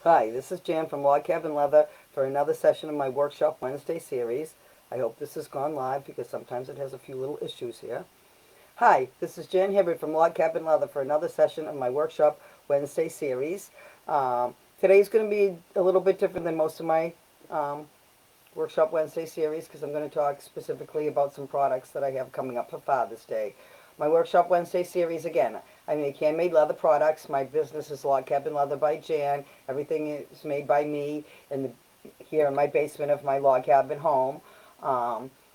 Hi, this is Jan from Log Cabin Leather for another session of my Workshop Wednesday series. I hope this has gone live because sometimes it has a few little issues here. Hi, this is Jan Hibbert from Log Cabin Leather for another session of my Workshop Wednesday series. Today's going to be a little bit different than most of my Workshop Wednesday series because I'm going to talk specifically about some products that I have coming up for Father's Day. My Workshop Wednesday series, again, I make handmade leather products. My business is Log Cabin Leather by Jan. Everything is made by me here in my basement of my log cabin home.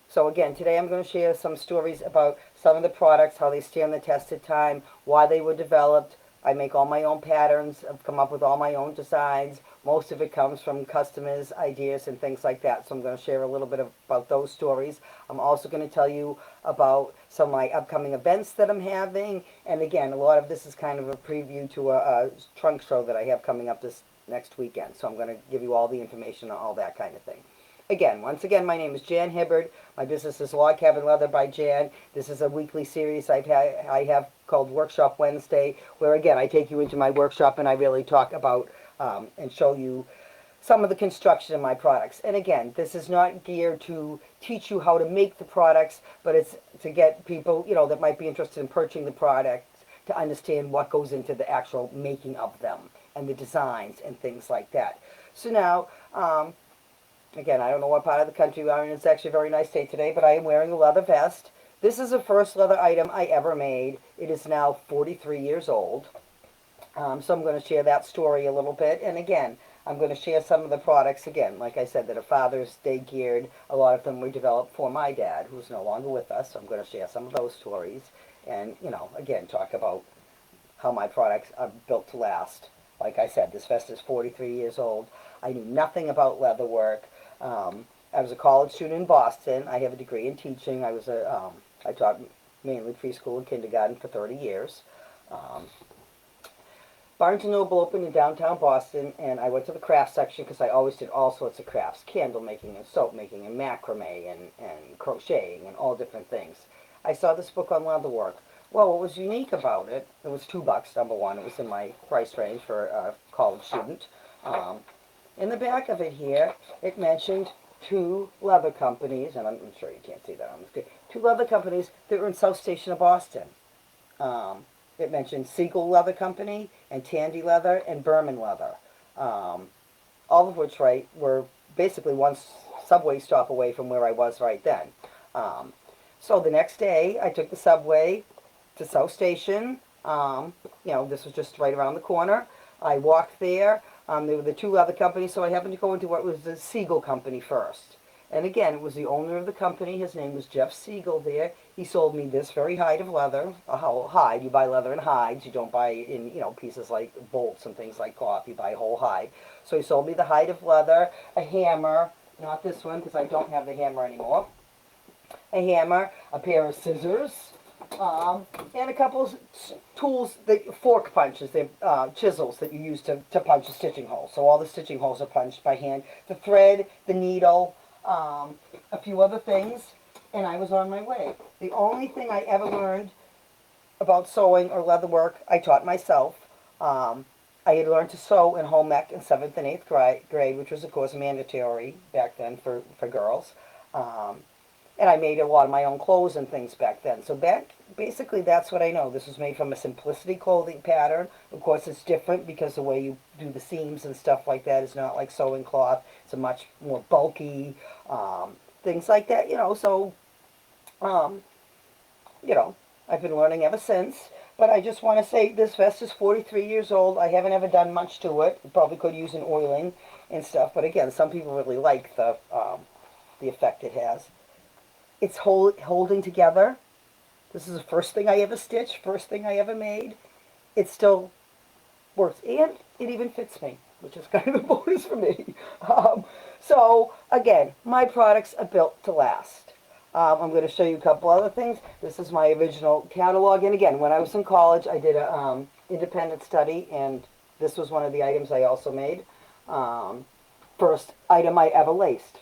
So again, today I'm going to share some stories about some of the products, how they stand the test of time, why they were developed. I make all my own patterns. I've come up with all my own designs. Most of it comes from customers' ideas and things like that. So I'm going to share a little bit about those stories. I'm also going to tell you about some of my upcoming events that I'm having. And again, a lot of this is kind of a preview to a trunk show that I have coming up this next weekend. So I'm going to give you all the information on all that kind of thing. Again, once again, my name is Jan Hibbard. My business is Log Cabin Leather by Jan. This is a weekly series I have called Workshop Wednesday, where again, I take you into my workshop and I really talk about and show you some of the construction of my products. And again, this is not geared to teach you how to make the products, but it's to get people, that might be interested in purchasing the products to understand what goes into the actual making of them and the designs and things like that. So now, again, I don't know what part of the country we are in. It's actually a very nice day today, but I am wearing a leather vest. This is the first leather item I ever made. It is now 43 years old. So I'm going to share that story a little bit. And again, I'm going to share some of the products, again, like I said, that are Father's Day geared. A lot of them were developed for my dad, who's no longer with us. So I'm going to share some of those stories. And, again, talk about how my products are built to last. Like I said, this vest is 43 years old. I knew nothing about leather work. I was a college student in Boston. I have a degree in teaching. I taught mainly preschool and kindergarten for 30 years. Barnes & Noble opened in downtown Boston, and I went to the craft section because I always did all sorts of crafts, candle making and soap making and macrame and crocheting and all different things. I saw this book on leatherwork. Well, what was unique about it, it was $2, number one. It was in my price range for a college student. In the back of it here, it mentioned two leather companies, and I'm sure you can't see that on the screen, two leather companies that were in South Station of Boston. It mentioned Siegel Leather Company and Tandy Leather and Berman Leather, all of which were basically one subway stop away from where I was right then. So the next day, I took the subway to South Station. This was just right around the corner. I walked there. There were the two leather companies, so I happened to go into what was the Siegel Company first. And again, it was the owner of the company. His name was Jeff Siegel there. He sold me this very hide of leather, a whole hide. You buy leather in hides. You don't buy in, pieces like bolts and things like cloth. You buy a whole hide. So he sold me the hide of leather, a hammer, not this one because I don't have the hammer anymore, a hammer, a pair of scissors, and a couple of tools, fork punches, chisels that you use to punch a stitching hole. So all the stitching holes are punched by hand. The thread, the needle, a few other things, and I was on my way. The only thing I ever learned about sewing or leather work, I taught myself. I had learned to sew in home ec in 7th and 8th grade, which was, of course, mandatory back then for girls. And I made a lot of my own clothes and things back then. So basically that's what I know. This was made from a simplicity clothing pattern. Of course, it's different because the way you do the seams and stuff like that is not like sewing cloth. It's a much more bulky, things like that, So, I've been learning ever since. But I just want to say this vest is 43 years old. I haven't ever done much to it. Probably could use an oiling and stuff. But again, some people really like the effect it has. It's holding together. This is the first thing I ever stitched, first thing I ever made. It still works, and it even fits me, which is kind of a bonus for me. So, again, my products are built to last. I'm going to show you a couple other things. This is my original catalog, and again, when I was in college, I did an independent study, and this was one of the items I also made. First item I ever laced.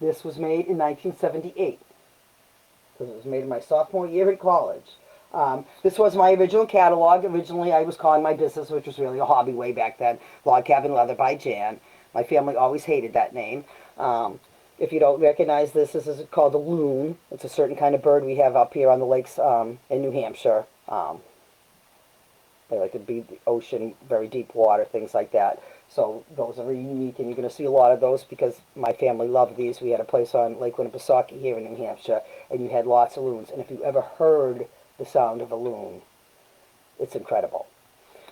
This was made in 1978, because it was made in my sophomore year in college. This was my original catalog. Originally, I was calling my business, which was really a hobby way back then, Log Cabin Leather by Jan. My family always hated that name. If you don't recognize this is called a loon. It's a certain kind of bird we have up here on the lakes in New Hampshire. They like to be the ocean, very deep water, things like that. So those are really unique, and you're going to see a lot of those because my family loved these. We had a place on Lake Winnipesaukee here in New Hampshire, and you had lots of loons. And if you ever heard the sound of a loon, it's incredible.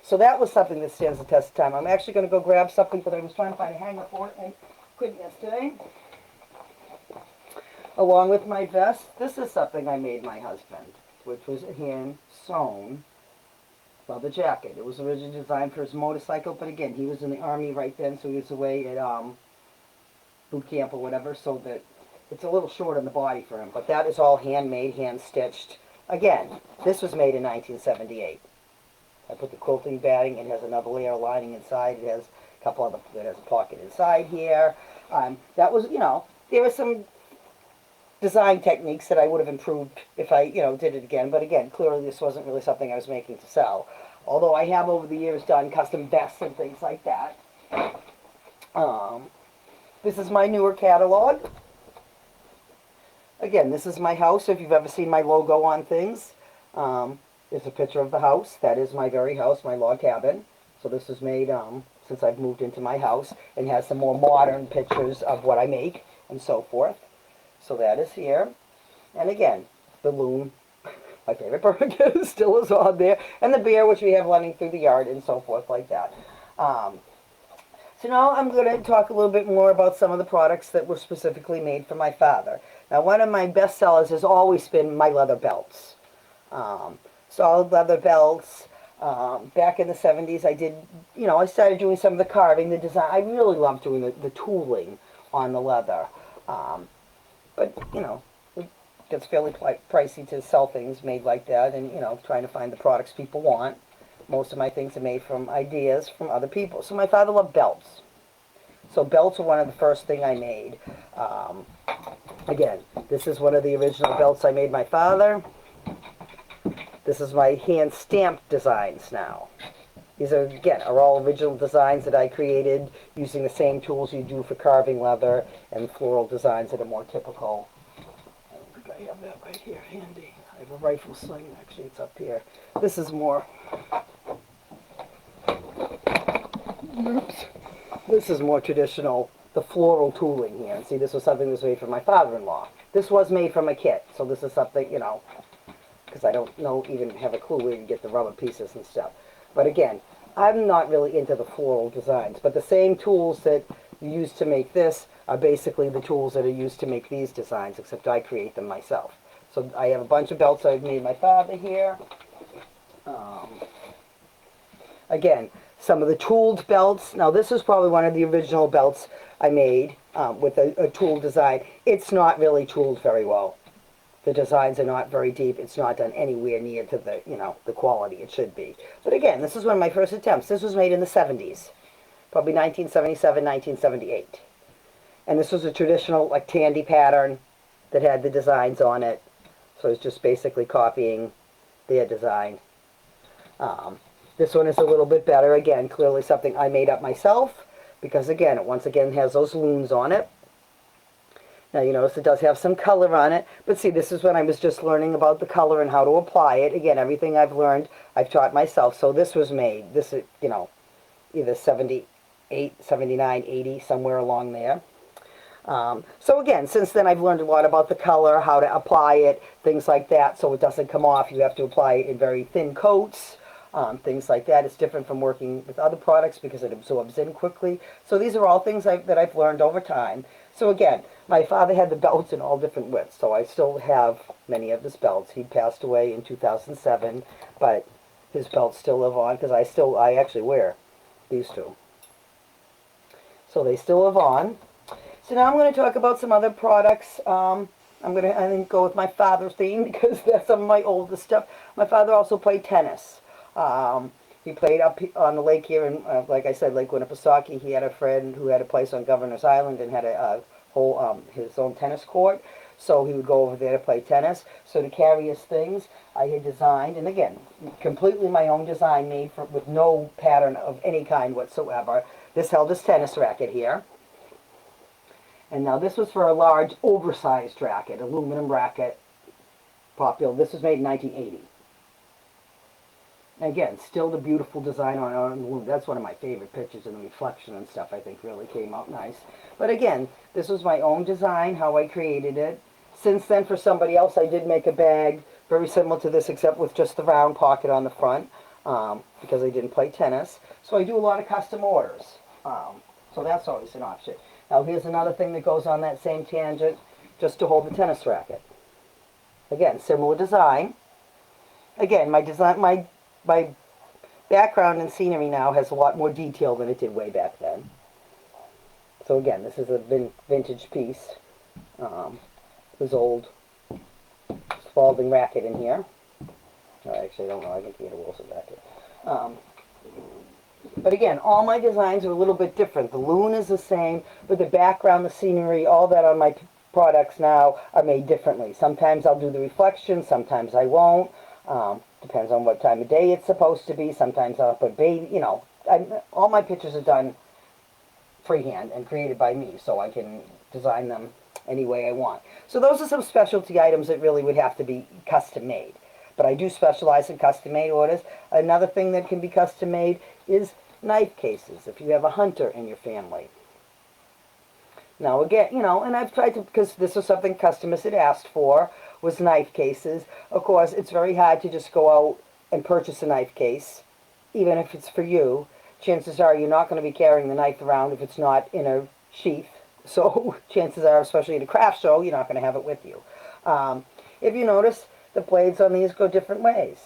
So that was something that stands the test of time. I'm actually going to go grab something that I was trying to find a hanger for and couldn't yesterday. Along with my vest, this is something I made my husband, which was a hand-sewn leather jacket. It was originally designed for his motorcycle, but again, he was in the Army right then, so he was away at boot camp or whatever, so that it's a little short on the body for him. But that is all handmade, hand-stitched. Again, this was made in 1978. I put the quilting batting. It has another layer of lining inside. It has a couple other, it has a pocket inside here. That was, there were some design techniques that I would have improved if I, did it again. But again, clearly this wasn't really something I was making to sell. Although I have over the years done custom vests and things like that. This is my newer catalog. Again, this is my house. If you've ever seen my logo on things, it's a picture of the house. That is my very house, my log cabin. So this was made since I've moved into my house, and has some more modern pictures of what I make and so forth. So that is here. And again, the loon, my favorite bird, still is on there. And the bear, which we have running through the yard and so forth like that. So now I'm going to talk a little bit more about some of the products that were specifically made for my father. Now, one of my best sellers has always been my leather belts. Solid leather belts. Back in the 70s, I did, I started doing some of the carving, the design. I really loved doing the tooling on the leather. But, it gets fairly pricey to sell things made like that, and, trying to find the products people want. Most of my things are made from ideas from other people. So my father loved belts. So belts were one of the first thing I made. Again, this is one of the original belts I made my father. This is my hand-stamped designs now. These are, again, are all original designs that I created using the same tools you do for carving leather and floral designs that are more typical. I don't think I have that right here handy. I have a rifle sling, actually, it's up here. This is more... Oops. This is more traditional, the floral tooling here. And see, this was something that was made for my father-in-law. This was made from a kit, so this is something, because I don't even have a clue where you get the rubber pieces and stuff. But again, I'm not really into the floral designs, but the same tools that you use to make this are basically the tools that are used to make these designs, except I create them myself. So I have a bunch of belts I've made my father here. Again, some of the tooled belts. Now this is probably one of the original belts I made with a tool design. It's not really tooled very well. The designs are not very deep. It's not done anywhere near to the, the quality it should be. But again, this is one of my first attempts. This was made in the 70s, probably 1977, 1978. And this was a traditional, like, Tandy pattern that had the designs on it. So it's just basically copying their design. This one is a little bit better. Again, clearly something I made up myself because, again, it once again has those loons on it. Now, you notice it does have some color on it, but see, this is when I was just learning about the color and how to apply it. Again, everything I've learned, I've taught myself. So this was made, this is, either 78, 79, 80, somewhere along there. So again, since then I've learned a lot about the color, how to apply it, things like that, so it doesn't come off. You have to apply it in very thin coats, things like that. It's different from working with other products because it absorbs in quickly. So these are all things that I've learned over time. So again, my father had the belts in all different widths, so I still have many of his belts. He passed away in 2007, but his belts still live on because I actually wear these two. So they still live on. So now I'm going to talk about some other products. I'm going to, I think, go with my father's theme because that's some of my oldest stuff. My father also played tennis. He played up on the lake here in, like I said, Lake Winnipesaukee. He had a friend who had a place on Governor's Island and had a whole his own tennis court. so he would go over there to play tennis. So to carry his things, I had designed, and again, completely my own design made with no pattern of any kind whatsoever. This held his tennis racket here. And now this was for a large, oversized racket, aluminum racket, popular. This was made in 1980. Again, still the beautiful design on the loom. That's one of my favorite pictures, and the reflection and stuff I think really came out nice. But again, this was my own design, how I created it. Since then, for somebody else, I did make a bag very similar to this, except with just the round pocket on the front, because I didn't play tennis. So I do a lot of custom orders. So that's always an option. Now here's another thing that goes on that same tangent, just to hold the tennis racket. Again, similar design. Again, my background and scenery now has a lot more detail than it did way back then. So again, this is a vintage piece. This old Spalding racket in here. Actually, I don't know. I think he had a Wilson racket. But again, all my designs are a little bit different. The loom is the same, but the background, the scenery, all that on my products now are made differently. Sometimes I'll do the reflection, sometimes I won't. Depends on what time of day it's supposed to be. Sometimes I'll put baby, you know. All my pictures are done freehand and created by me, so I can design them any way I want. So those are some specialty items that really would have to be custom made. But I do specialize in custom made orders. Another thing that can be custom made is knife cases, if you have a hunter in your family. Now again, you know, and I've tried to, because this was something customers had asked for, was knife cases. Of course, it's very hard to just go out and purchase a knife case, even if it's for you. Chances are you're not going to be carrying the knife around if it's not in a sheath. So chances are, especially at a craft show, you're not going to have it with you. If you notice, the blades on these go different ways.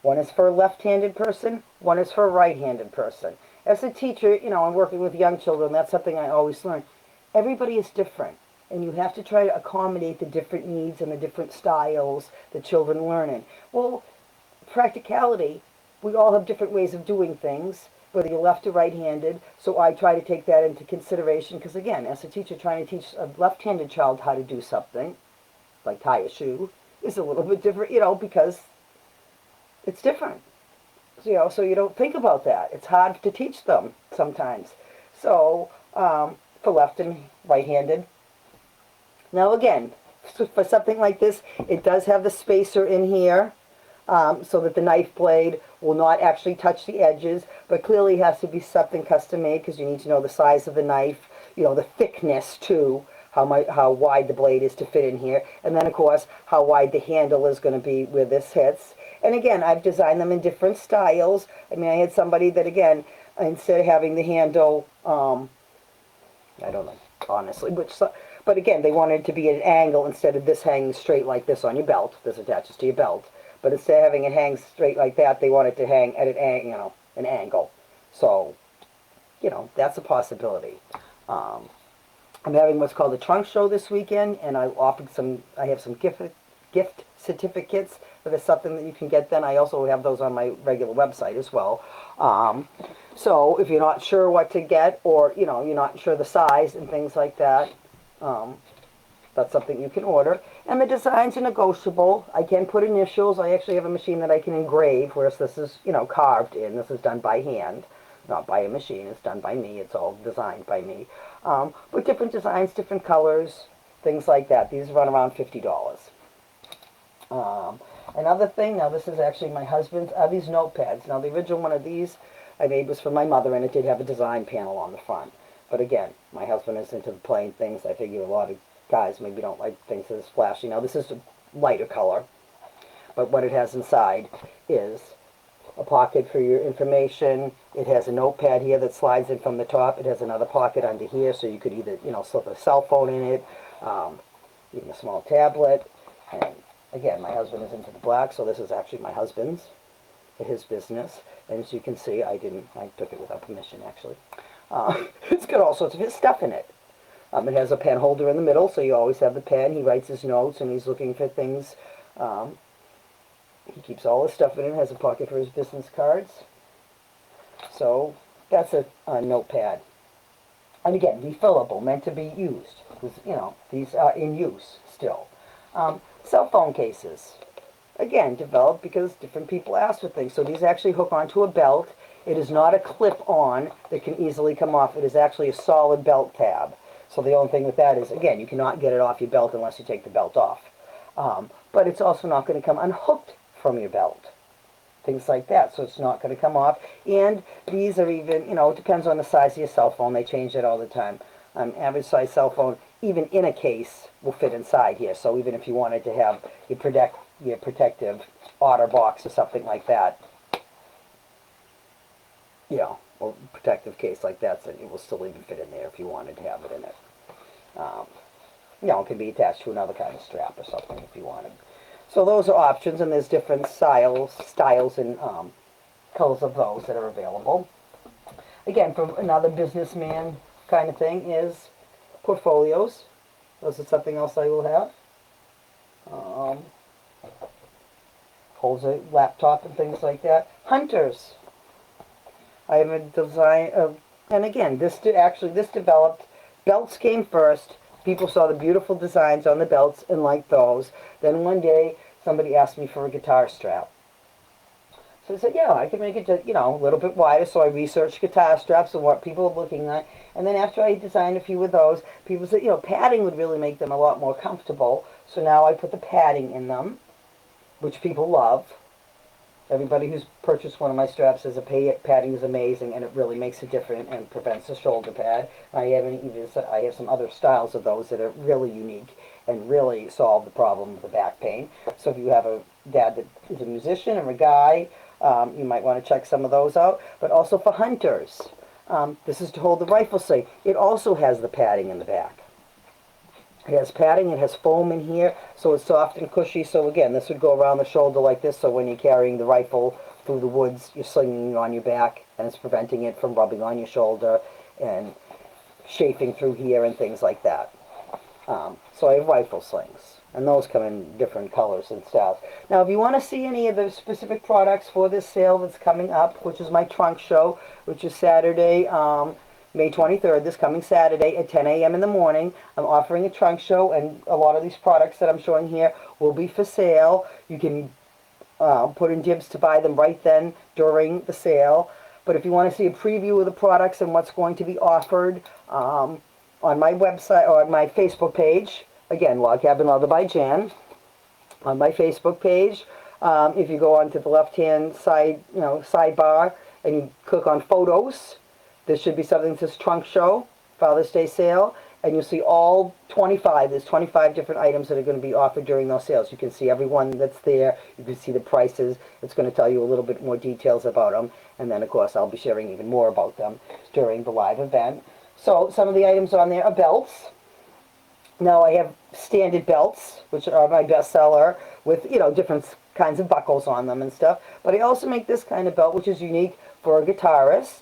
One is for a left-handed person, one is for a right-handed person. As a teacher, you know, I'm working with young children, that's something I always learn. Everybody is different, and you have to try to accommodate the different needs and the different styles that children learn in. Well, practicality, we all have different ways of doing things, whether you're left or right-handed, so I try to take that into consideration, because again, as a teacher trying to teach a left-handed child how to do something, like tie a shoe, is a little bit different, you know, because it's different. So, you know, so you don't think about that. It's hard to teach them sometimes. So, for left and right-handed. Now again, for something like this, it does have the spacer in here, so that the knife blade will not actually touch the edges, but clearly has to be something custom made, because you need to know the size of the knife, you know, the thickness too, how wide the blade is to fit in here, and then of course how wide the handle is going to be where this hits. And again, I've designed them in different styles. I mean, I had somebody that, again, instead of having the handle, I don't know, honestly, but again, they wanted it to be at an angle instead of this hanging straight like this on your belt. This attaches to your belt. But instead of having it hang straight like that, they wanted to hang at an angle. So, you know, that's a possibility. I'm having what's called a trunk show this weekend, and I have some gift certificates. If it's something that you can get, then I also have those on my regular website as well. So if you're not sure what to get, or you know, you're not sure the size and things like that, that's something you can order. And the designs are negotiable. I can put initials. I actually have a machine that I can engrave, whereas this is, you know, carved in. This is done by hand, not by a machine. It's done by me. It's all designed by me. With different designs, different colors, things like that. These run around $50. Another thing, now this is actually my husband's, are these notepads. Now the original one of these I made was for my mother, and it did have a design panel on the front. But again, my husband is into the plain things. I figure a lot of guys maybe don't like things that is flashy. Now this is a lighter color, but what it has inside is a pocket for your information. It has a notepad here that slides in from the top. It has another pocket under here, so you could either, you know, slip a cell phone in it, even a small tablet. And again, my husband is into the black, so this is actually my husband's, his business. And as you can see, I took it without permission, actually. It's got all sorts of his stuff in it. It has a pen holder in the middle, so you always have the pen. He writes his notes, and he's looking for things. He keeps all his stuff in it. Has a pocket for his business cards. So that's a notepad. And again, refillable, meant to be used. You know, these are in use still. Cell phone cases, again, developed because different people ask for things. So these actually hook onto a belt. It is not a clip-on that can easily come off. It is actually a solid belt tab. So the only thing with that is, again, you cannot get it off your belt unless you take the belt off. But it's also not going to come unhooked from your belt. Things like that, so it's not going to come off. And these are even, you know, it depends on the size of your cell phone. They change it all the time. Average size cell phone, even in a case, will fit inside here. So even if you wanted to have your protective otter box or something like that, you know, or protective case like that, so it will still even fit in there if you wanted to have it in it. You know, it can be attached to another kind of strap or something if you wanted. So those are options, and there's different styles and colors of those that are available. Again, from another businessman kind of thing is portfolios. Those are something else I will have. Holds a laptop and things like that. Hunters. I have a design of, and again, this developed. Belts came first. People saw the beautiful designs on the belts and liked those. Then one day, somebody asked me for a guitar strap. So I said, yeah, I can make it, you know, a little bit wider. So I researched guitar straps and what people were looking at. And then after I designed a few of those, people said, you know, padding would really make them a lot more comfortable. So now I put the padding in them, which people love. Everybody who's purchased one of my straps says the padding is amazing, and it really makes a difference and prevents the shoulder pad. I have some other styles of those that are really unique and really solve the problem of the back pain. So if you have a dad that is a musician or a guy, you might want to check some of those out. But also for hunters, this is to hold the rifle safe. It also has the padding in the back. It has padding, it has foam in here, so it's soft and cushy. So again, this would go around the shoulder like this, so when you're carrying the rifle through the woods, you're slinging it on your back, and it's preventing it from rubbing on your shoulder and chafing through here and things like that. So I have rifle slings, and those come in different colors and styles. Now, if you want to see any of the specific products for this sale that's coming up, which is my trunk show, which is Saturday, May 23rd, this coming Saturday at 10 a.m. in the morning. I'm offering a trunk show, and a lot of these products that I'm showing here will be for sale. You can put in dibs to buy them right then during the sale. But if you want to see a preview of the products and what's going to be offered on my website or on my Facebook page, again, Log Cabin Leather by Jan, on my Facebook page, if you go onto the left-hand side, you know, sidebar, and you click on photos, there should be something that says Trunk Show, Father's Day Sale, and you'll see all 25. There's 25 different items that are going to be offered during those sales. You can see every one that's there. You can see the prices. It's going to tell you a little bit more details about them. And then, of course, I'll be sharing even more about them during the live event. So some of the items on there are belts. Now I have standard belts, which are my bestseller, with, you know, different kinds of buckles on them and stuff. But I also make this kind of belt, which is unique for a guitarist,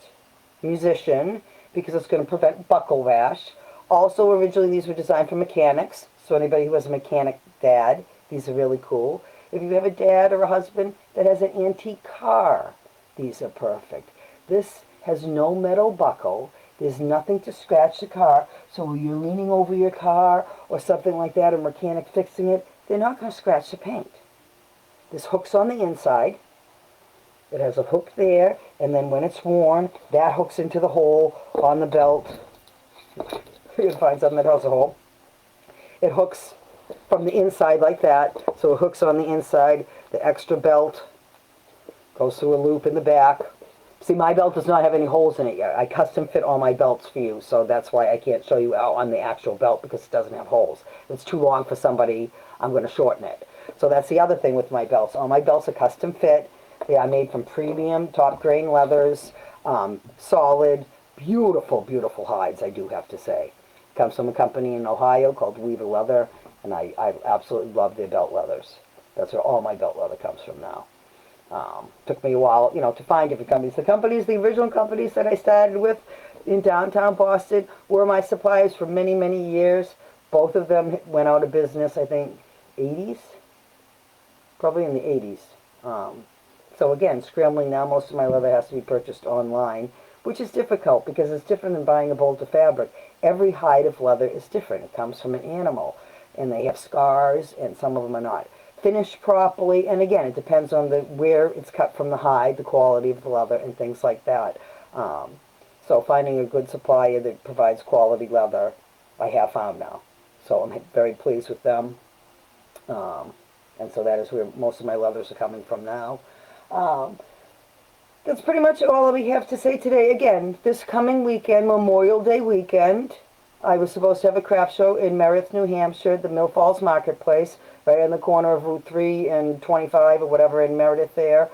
musician, because it's going to prevent buckle rash. Also, originally these were designed for mechanics, so anybody who has a mechanic dad, these are really cool. If you have a dad or a husband that has an antique car, these are perfect. This has no metal buckle. There's nothing to scratch the car, so when you're leaning over your car or something like that, a mechanic fixing it, they're not going to scratch the paint. This hook's on the inside. It has a hook there, and then when it's worn, that hooks into the hole on the belt. You can find something that has a hole. It hooks from the inside like that, so it hooks on the inside. The extra belt goes through a loop in the back. See, my belt does not have any holes in it yet. I custom fit all my belts for you, so that's why I can't show you out on the actual belt, because it doesn't have holes. If it's too long for somebody, I'm going to shorten it. So that's the other thing with my belts. All my belts are custom fit. They are made from premium, top grain leathers, solid, beautiful, beautiful hides, I do have to say. Comes from a company in Ohio called Weaver Leather, and I absolutely love their belt leathers. That's where all my belt leather comes from now. Took me a while, you know, to find different companies. The original companies that I started with in downtown Boston were my suppliers for many, many years. Both of them went out of business, I think, 80s? Probably in the 80s. So again, scrambling now, most of my leather has to be purchased online. which is difficult because it's different than buying a bolt of fabric. Every hide of leather is different. It comes from an animal, and they have scars, and some of them are not finished properly. And again, it depends on where it's cut from the hide, the quality of the leather, and things like that. So finding a good supplier that provides quality leather, I have found now. So I'm very pleased with them. And so that is where most of my leathers are coming from now. That's pretty much all we have to say today. Again, this coming weekend, Memorial Day weekend, I was supposed to have a craft show in Meredith, New Hampshire, the Mill Falls Marketplace, right on the corner of Route 3 and 25 or whatever in Meredith there.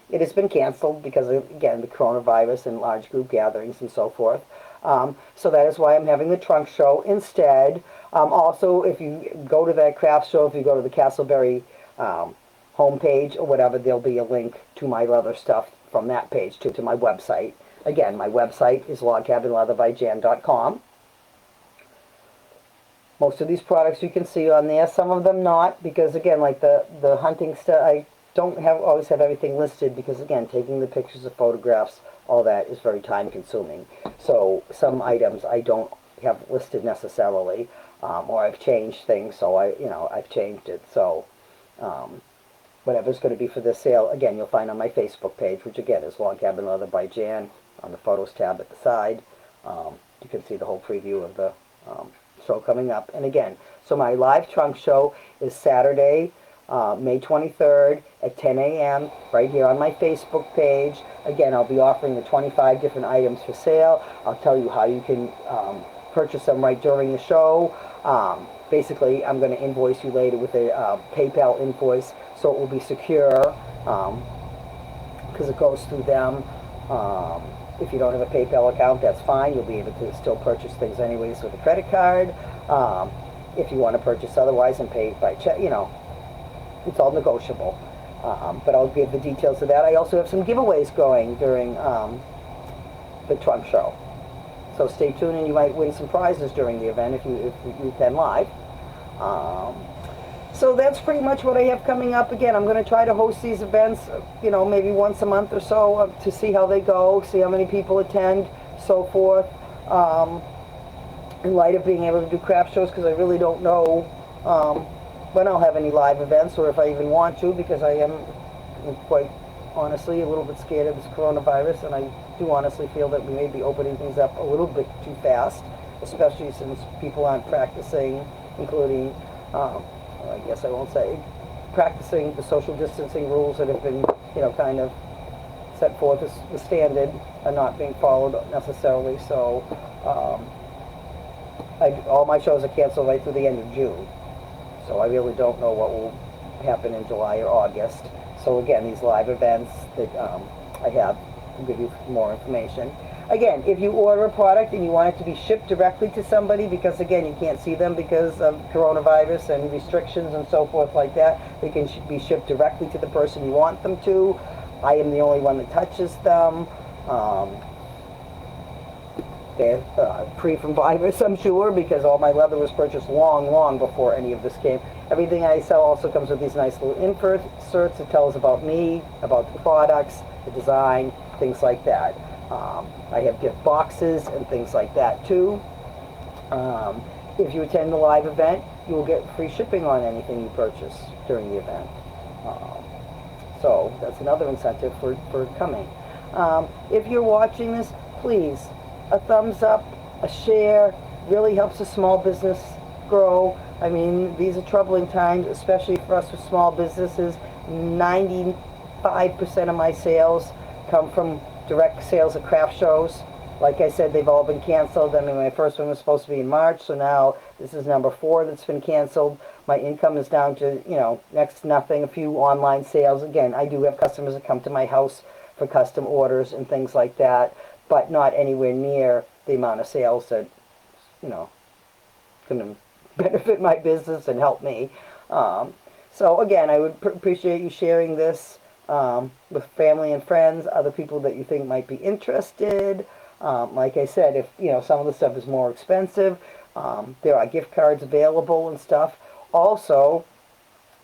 It has been canceled because of, again, the coronavirus and large group gatherings and so forth. So that is why I'm having the trunk show instead. Also, if you go to that craft show, if you go to the Castleberry homepage or whatever, there'll be a link to my leather stuff from that page to my website. Again, my website is logcabinleatherbyjan.com. Most of these products you can see on there, some of them not, because again, like the hunting stuff, I don't always have everything listed because again, taking the pictures, the photographs, all that is very time consuming. So some items I don't have listed necessarily, or I've changed things, so I've changed it. So whatever's going to be for this sale, again, you'll find on my Facebook page, which again is Log Cabin Leather by Jan, on the photos tab at the side. You can see the whole preview of the show coming up. And again, so my live trunk show is Saturday, May 23rd at 10 a.m. right here on my Facebook page. Again, I'll be offering the 25 different items for sale. I'll tell you how you can purchase them right during the show. Basically, I'm going to invoice you later with a PayPal invoice, so it will be secure because it goes through them. If you don't have a PayPal account, that's fine. You'll be able to still purchase things anyways with a credit card. If you want to purchase otherwise and pay by check, it's all negotiable. But I'll give the details of that. I also have some giveaways going during the trunk show. So stay tuned and you might win some prizes during the event if you attend live. So that's pretty much what I have coming up. Again, I'm going to try to host these events, maybe once a month or so to see how they go, see how many people attend, so forth. In light of being able to do craft shows, because I really don't know when I'll have any live events or if I even want to, because I am quite honestly a little bit scared of this coronavirus, and I do honestly feel that we may be opening things up a little bit too fast, especially since people aren't practicing, including I guess I won't say, practicing the social distancing rules that have been, kind of set forth as the standard are not being followed necessarily. So all my shows are canceled right through the end of June. So I really don't know what will happen in July or August. So again, these live events that I have will give you more information. Again, if you order a product and you want it to be shipped directly to somebody, because again, you can't see them because of coronavirus and restrictions and so forth like that, they can be shipped directly to the person you want them to. I am the only one that touches them. They're free from virus, I'm sure, because all my leather was purchased long before any of this came. Everything I sell also comes with these nice little inserts that tells about me, about the products, the design, things like that. I have gift boxes and things like that too. If you attend the live event, you will get free shipping on anything you purchase during the event. So that's another incentive for coming. If you're watching this, please, a thumbs up, a share, really helps a small business grow. I mean, these are troubling times, especially for us with small businesses. 95% of my sales come from direct sales at craft shows. Like I said, they've all been canceled. I mean, my first one was supposed to be in March, so now this is number 4 that's been canceled. My income is down to, next to nothing, a few online sales. Again, I do have customers that come to my house for custom orders and things like that, but not anywhere near the amount of sales that, going to benefit my business and help me. So again, I would appreciate you sharing this with family and friends, other people that you think might be interested. Like I said, if some of the stuff is more expensive, there are gift cards available and stuff. Also,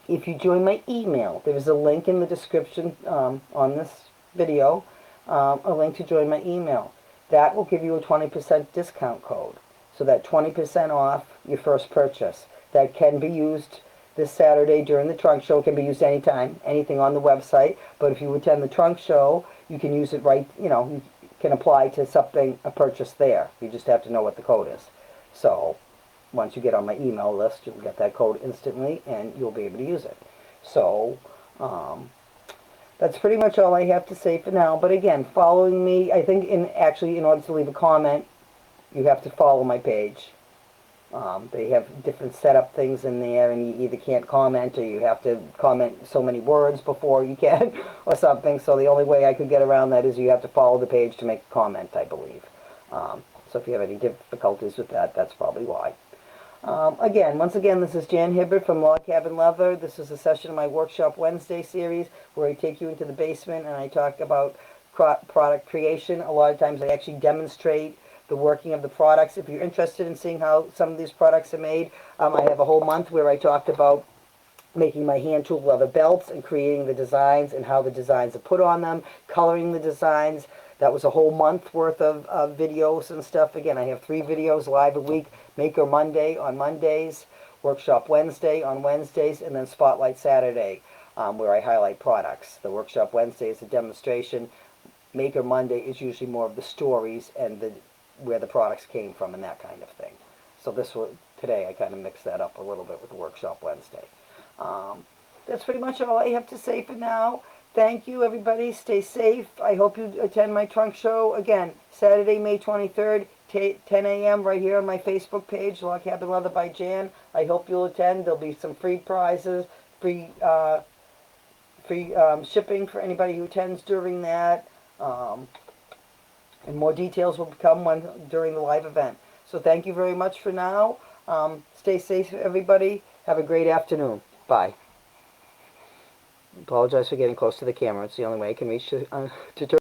if you join my email, there is a link in the description on this video. a link to join my email. That will give you a 20% discount code. So that 20% off your first purchase. That can be used this Saturday during the trunk show. It can be used anytime, anything on the website. But if you attend the trunk show, you can use it right, you can apply to something, a purchase there. You just have to know what the code is. So once you get on my email list, you'll get that code instantly and you'll be able to use it. So that's pretty much all I have to say for now. But again, following me, I think in order to leave a comment, you have to follow my page. They have different setup things in there, and you either can't comment or you have to comment so many words before you can or something. So the only way I could get around that is you have to follow the page to make a comment, I believe. So if you have any difficulties with that, that's probably why. Once again, this is Jan Hibbert from Log Cabin Leather. This is a session of my Workshop Wednesday series where I take you into the basement and I talk about product creation. A lot of times I actually demonstrate the working of the products. If you're interested in seeing how some of these products are made, I have a whole month where I talked about making my hand-tooled leather belts and creating the designs and how the designs are put on them, coloring the designs. That was a whole month worth of videos and stuff. Again, I have 3 videos live a week. Maker Monday on Mondays, Workshop Wednesday on Wednesdays, and then Spotlight Saturday, where I highlight products. The Workshop Wednesday is a demonstration. Maker Monday is usually more of the stories and where the products came from and that kind of thing. So today I kind of mixed that up a little bit with Workshop Wednesday. That's pretty much all I have to say for now. Thank you, everybody. Stay safe. I hope you attend my trunk show. Again, Saturday, May 23rd, 10 a.m. right here on my Facebook page, Log Cabin Leather by Jan. I hope you'll attend. There'll be some free prizes, free shipping for anybody who attends during that. And more details will come during the live event. So thank you very much for now. Stay safe, everybody. Have a great afternoon. Bye. Apologize for getting close to the camera. It's the only way I can reach to